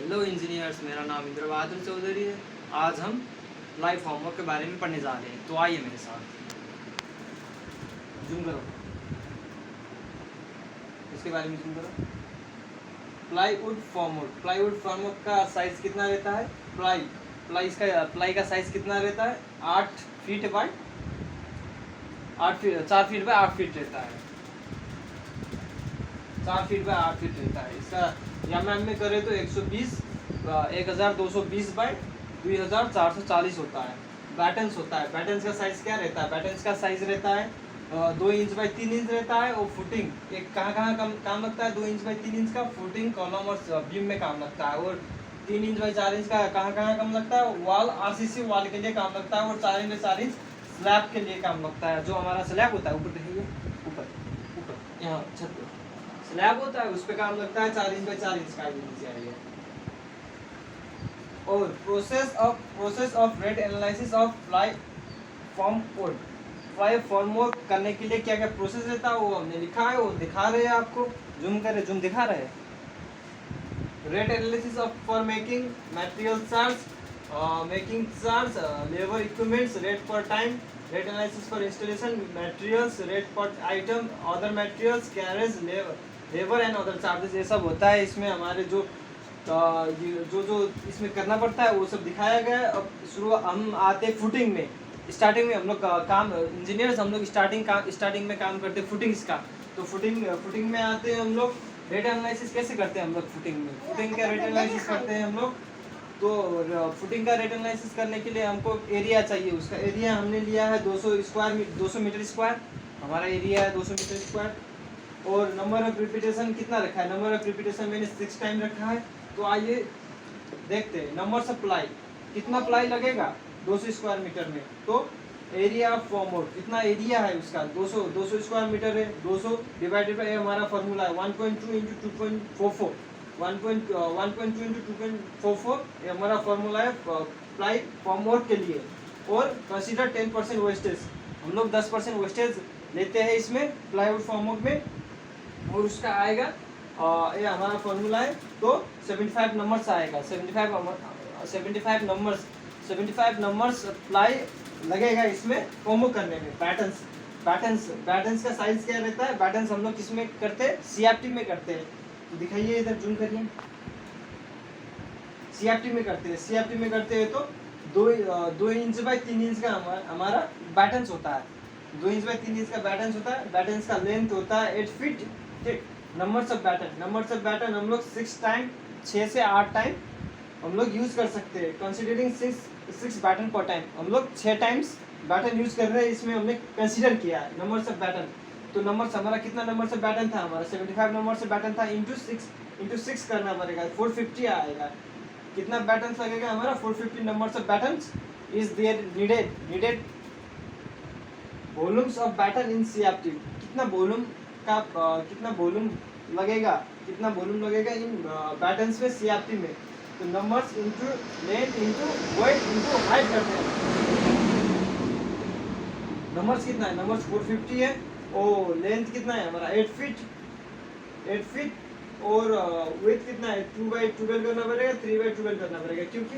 Hello engineers, मेरा नाम इंद्र बहादुर चौधरी है। आज हम लाइफ होमवर्क के बारे में पढ़ने जा रहे हैं, तो आइए मेरे साथ। जूम करो, इसके बारे में जूम करो। Plywood formwork. प्लाईवुड फॉर्मवर्क का साइज कितना रहता है? प्लाई का साइज कितना रहता है? 8 feet by 4 feet by 8 feet रहता है। 4 फीट बाय 8 फीट रहता है। इसका एमएम में करे तो 1220 बाय 2440 होता है। बैटन्स होता है। बैटन्स का साइज क्या रहता है? बैटन्स का साइज रहता है 2 इंच बाय 3 इंच रहता है। और फुटिंग एक कहाँ काम लगता है? 2 इंच बाय 3 इंच का फुटिंग, कॉलम और बीम में काम लगता है। और 3 इंच बाय 4 इंच का कहाँ काम लगता है? वॉल, आरसीसी वॉल के लिए काम लगता है। और 4 इंच बाय 4 इंच स्लैब के लिए काम लगता है। जो हमारा स्लैब होता है, ऊपर देखिए, ऊपर यहाँ छत पे स्लैब होता है, उस पे काम लगता है 4 इंच बाय 4 इंच का नीचे आइए। और process of rate analysis of fly form would. Fly formwork करने के लिए क्या क्या प्रोसेस रहता है वो हमने लिखा है, वो दिखा रहे हैं आपको। जूम करे, जूम दिखा रहे हैं। Rate analysis of for making material charge, labour equipments, rate per time, rate analysis for installation materials, rate per item, other materials, carriage, labour and other charges, ये सब होता है। इसमें हमारे जो इसमें करना पड़ता है वो सब दिखाया गया है। अब शुरू हम आते हैं फुटिंग में। स्टार्टिंग में हम लोग काम इंजीनियर्स, हम लोग स्टार्टिंग में काम करते हैं फुटिंग्स का। तो फुटिंग में आते हैं हम लोग। रेट एनालिसिस कैसे करते हैं हम लोग फुटिंग में? फुटिंग का रेट एनालिसिस करते हैं हम लोग। तो फुटिंग का रेट एनालिसिस करने के लिए हमको एरिया चाहिए। उसका एरिया हमने लिया है 200 मीटर स्क्वायर। हमारा एरिया है 200 मीटर स्क्वायर। और नंबर ऑफ रिपीटेशन कितना रखा है? नंबर ऑफ रिपीटेशन मैंने 6 टाइम रखा है। तो आइए देखते हैं। नंबर ऑफ प्लाई, कितना प्लाई लगेगा 200 स्क्वायर मीटर में? तो एरिया ऑफ फॉर्मवर्क, कितना एरिया है उसका? 200 स्क्वायर मीटर है। 200 डिवाइडेड बाय हमारा फॉर्मूला है 1.2 इंटू 2.44। 1.2 इंटू 2.44 ये हमारा फॉर्मूला है प्लाई फॉर्मवर्क के लिए। और कंसीडर 10% वेस्टेज, हम लोग 10% वेस्टेज लेते हैं इसमें प्लाईवुड फॉर्मवर्क में। और उसका आएगा ये हमारा फॉर्मूला है। तो 75 नंबर्स आएगा। 75 नंबर्स प्लाई लगेगा इसमें फॉर्मवर्क करने में। बैटन्स का साइज क्या रहता है? बैटन्स हम लोग किसमें करते हैं? सीएफटी में करते हैं। तो दिखाइए, इधर जूम करिए। सीएफटी में करते हैं तो 2 इंच बाय 3 इंच का हमारा बैटन्स होता है। 2 इंच बाय 3 इंच का बैटन्स होता है। बैटन्स का लेंथ होता है 8 फीट। ठीक। नंबर्स ऑफ बैटन हम लोग 6 से 8 टाइम हम लोग यूज कर सकते हैं। कंसीडरिंग 6 बैटन पर टाइम, हम लोग 6 टाइम्स बैटन यूज कर रहे हैं, इसमें हमने कंसीडर किया है नंबर्स ऑफ बैटन। तो नंबर्स हमारा कितना नंबर्स ऑफ बैटन था? हमारा 75 नंबर्स ऑफ बैटन था। इंटू 6 करना पड़ेगा, 450 आएगा। कितना बैटन लगेगा हमारा? 450 numbers of batten is there needed volumes of batten in CFT. कितना वॉल्यूम लगेगा इन बैटन्स में, सीएफटी में? तो numbers into length into weight into height करते हैं। नंबर्स कितना है? नंबर्स 450 है। और लेंथ कितना है हमारा? 8 फीट। और वेट कितना है? 2/12 करना पड़ेगा, 3/12 करना पड़ेगा, क्योंकि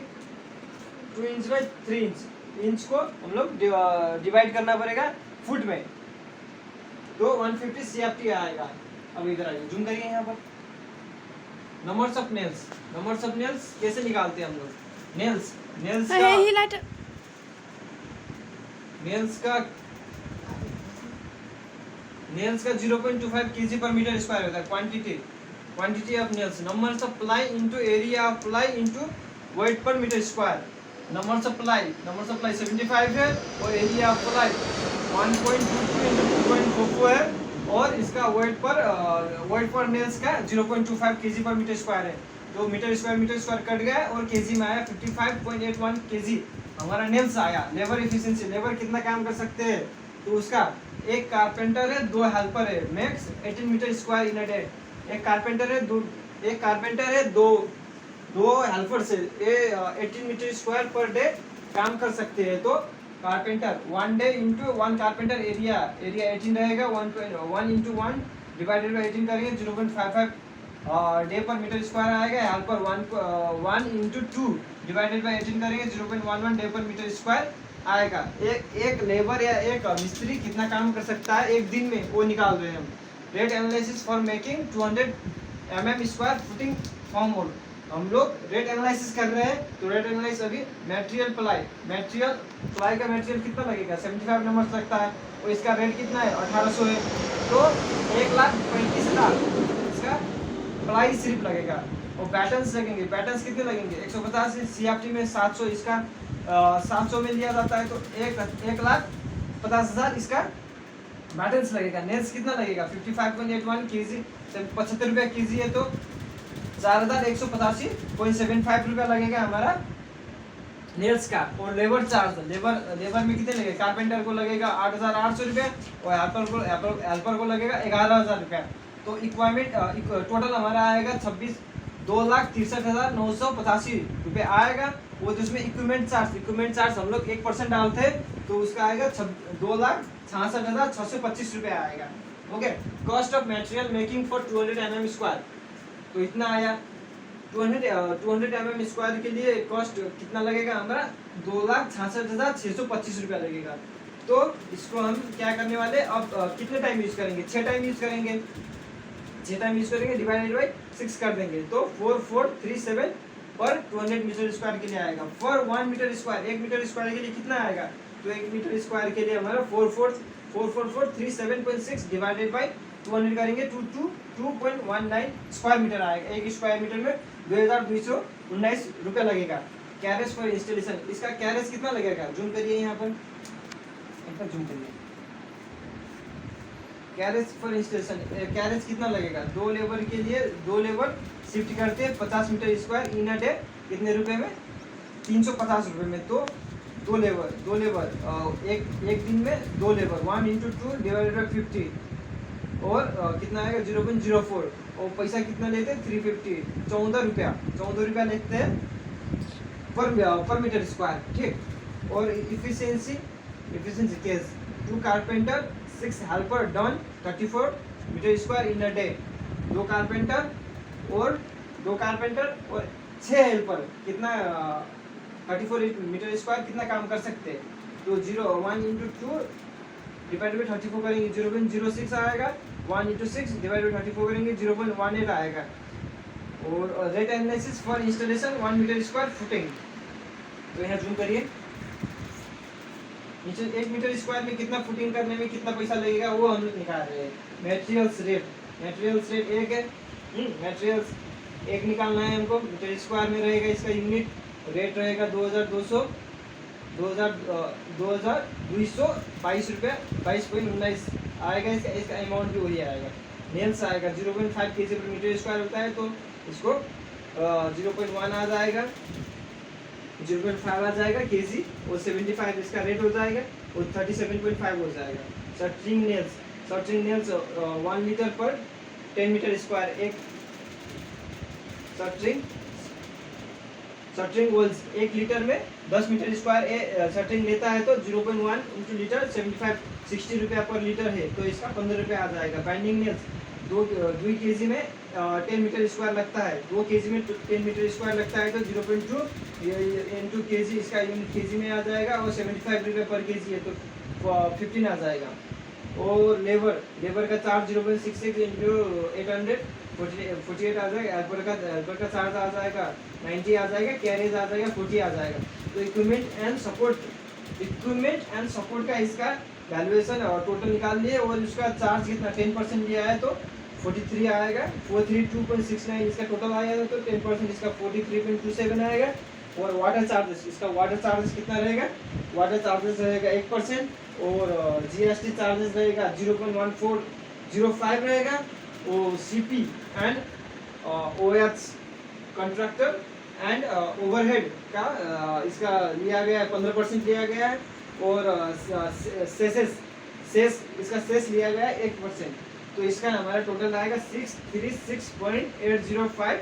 2 इंच बाय 3 इंच को हम लोग डिवाइड करना पड़ेगा फुट में। तो 150 सीएफटी आएगा। अब इधर आइए, जूम करिए यहाँ पर। नंबर्स ऑफ नेल्स कैसे निकालते हैं हम लोग? नेल्स का 0.25 kg पर मीटर स्क्वायर होता है quantity of nails. Numbers of ply into area of ply into weight per metre square. Numbers of ply 75 है। और एरिया ऑफ प्लाई 1.22 इंटू 2.44 है। और इसका वेट पर नेल्स का 0.25 kg पर मीटर स्क्वायर है। तो मीटर स्क्वायर कट गया और केजी में आया 55.81 kg हमारा नेल्स आया। लेबर एफिशिएंसी, लेबर कितना काम कर सकते हैं? तो उसका एक कारपेंटर है, 2 हेल्पर है, max 18 meter square in a day. एक कारपेंटर है, दो हेल्पर से 18 मीटर स्क्वायर पर डे काम कर सकते हैं। तो carpenter 1 day into 1 carpenter area 18 रहेगा। 1 इंटू 1 डिवाइडेड बाई 18 करेंगे 0.55 डे पर मीटर स्क्वायर आएगा, हेल्पर 1 इंटू 2 डिवाइडेड बाई 18 करेंगे 0.11 डे पर मीटर स्क्वायर आएगा। एक लेबर या एक मिस्त्री कितना काम कर सकता है एक दिन में, वो निकाल रहे हैं हम। Rate analysis for making 200 mm square footing form hole. हम लोग रेट एनालिसिस कर रहे हैं, तो रेट एनालिसिस अभी मटेरियल प्लाई का मटेरियल कितना लगेगा 75 नंबर लगता है, और इसका रेट कितना है 1800 है, तो 1,35,000 इसका प्लाई सिर्फ लगेगा। और पैटर्न्स लगेंगे, पैटर्न्स कितने लगेंगे 150 है, CFT में 700, इसका 700 में लिया जाता है, तो 1,50,000 इसका पैटर्न्स लगेगा। नेल्स कितना लगेगा 55.81 kg, 75 रुपया kg है, तो 4,185.75 रुपया लगेगा हमारा नेल्स का। और लेबर चार्ज, लेबर में कितने लगेगा, कारपेंटर को लगेगा 8,800 रुपया, और हेल्पर को लगेगा 11,000 रुपया। तो इक्विपमेंट टोटल हमारा आएगा 2,63,985 रुपये आएगा। वो जिसमें इक्विपमेंट चार्ज हम लोग 1% डालते हैं, तो उसका आएगा 2,66,625 रुपये आएगा। Okay, cost of material making for 200 mm square, तो इतना आया। 200 mm स्क्वायर के लिए कॉस्ट कितना लगेगा हमारा 2,66,625 रुपया लगेगा। तो इसको हम क्या करने वाले, अब कितने टाइम यूज करेंगे, 6 टाइम यूज करेंगे, डिवाइडेड बाई 6 कर देंगे, तो 4437 पर 200 मीटर स्क्वायर के लिए आएगा। For 1 meter square, 1 meter square के लिए कितना आएगा, तो 1 मीटर स्क्वायर के लिए हमारा 44437.6 डिवाइडेड बाई 200 करेंगे 2.19 स्क्वायर मीटर आएगा। एक स्क्वायर मीटर में 2,219 रुपया लगेगा। कैरेज फॉर इंस्टॉलेशन, इसका कैरेज कितना लगेगा, जूम करिए यहाँ पर, जूम करिए। कैरेज फॉर इंस्टॉलेशन, कैरेज कितना लगेगा, 2 लेबर के लिए, 2 लेबर शिफ्ट करते हैं 50 meter square in a day, कितने रुपए में 350 रुपये में। तो 2 लेबर एक दिन में 2 लेबर 1 इंटू 2 डिवाइडेड बाई 50, और कितना आएगा 0.04, और पैसा कितना लेते हैं 350, 14 रुपया लेते हैं पर मीटर स्क्वायर, ठीक। और efficiency case 2 carpenter 6 helper done 34 meter square in a day. 2 carpenter और 6 हेल्पर कितना 34 मीटर स्क्वायर कितना काम कर सकते हैं, तो 1 इंटू 2 डिवाइड बाई 34 करेंगे 0.06 आएगा, 1 इंटू 6 डिवाइड बाई 34 करेंगे 0.18 आएगा। और rate analysis for installation 1 meter square footing, तो यहाँ जूम करिए, 1 मीटर स्क्वायर में कितना फुटिंग करने में कितना पैसा लगेगा वो हम लोग निकाल रहे हैं। मटेरियल्स रेट एक है, मटेरियल्स एक निकालना है हमको, मीटर स्क्वायर में रहेगा, इसका यूनिट रेट रहेगा 2,222 रुपया 22.19 आएगा। इसका अमाउंट भी वही आएगा। नेल्स आएगा 0.5 kg पर मीटर स्क्वायर होता है, तो इसको 0.1 आ जाएगा, 0.5 आ जाएगा kg, और 75 इसका रेट हो जाएगा, और 37.5 हो जाएगा। शटरिंग नेल्स 1 लीटर पर 10 मीटर स्क्वायर, एक शटरिंग वोल्स 1 लीटर में 10 मीटर स्क्वायर शटरिंग लेता है, तो 0.1 इंटू लीटर 60 रुपया पर लीटर है, तो इसका 15 रुपया आ जाएगा। बाइंडिंग नेल्स 2 kg में 10 मीटर स्क्वायर लगता है, 2 kg में 10 मीटर स्क्वायर लगता है, तो 0.2 इंटू kg, इसका यूनिट kg में आ जाएगा, और 75 रुपये पर kg है, तो 15 आ जाएगा। और लेबर का चार्ज 0.66 इंटू 800 48 आ जाएगा। हेल्पर का चार्ज आ जाएगा 90 आ जाएगा, कैरेज आ जाएगा 40 आ जाएगा। तो इक्विपमेंट एंड सपोर्ट का इसका वैल्यूएशन और टोटल निकाल लिए, और उसका चार्ज कितना 10% लिया है, तो 43 आएगा, 432.69 इसका टोटल आएगा, तो 10% इसका 43.27 आएगा। और वाटर चार्जेस, इसका वाटर चार्जेस कितना रहेगा, वाटर चार्जेस रहेगा 1%, और GST चार्जेस रहेगा 0.1405 रहेगा, और CP and OH contractor and overhead का इसका लिया गया है 15% लिया गया है, और सेस इसका सेस लिया गया है 1%, तो इसका हमारा टोटल आएगा 636.805।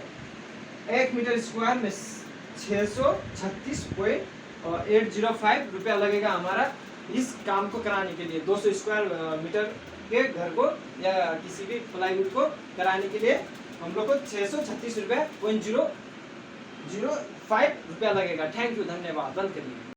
1 मीटर स्क्वायर में 636.805 रुपया लगेगा हमारा इस काम को कराने के लिए। 200 स्क्वायर मीटर के घर को या किसी भी प्लाईवुड को कराने के लिए हम लोग को 636 रुपये 0.005 रुपया लगेगा। थैंक यू, धन्यवाद, बंद करिए।